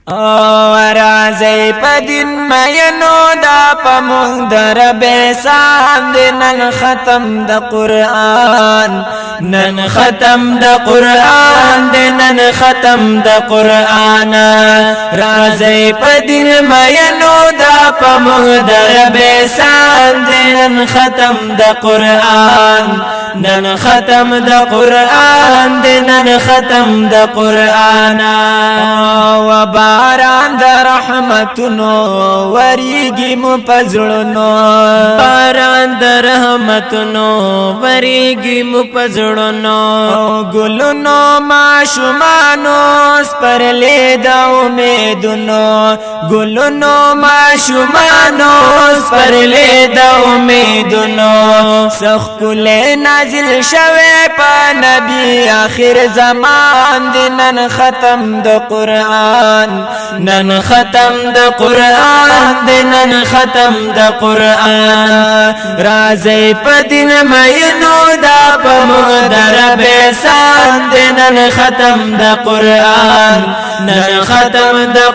راځي په دین مینو دا پمون در بیسان دی نن ختم د قرآن نن ختم د قرآن دی نن ختم د قرآن راځي په دین مینو دا پمون در بیسان دی نن ختم د قرآن نن ختم د قرآن دی نن ختم د قرآن و باران د رحمتونو وریږي مو پزړونو باران د رحمتونو وریږي مو پزړونو ګلونو ماشومانو سپرلې د امیدونو ګلونو ماشومانو سپرلې د امیدونو سخکله نازل شوه په نبی آخر زمان دی نن ختم د قرآن نن ختم د قرآن دی نن ختم د قرآن راځي په دین مینو دا په مقدر بیسان دی نن ختم د قرآن نن ختم د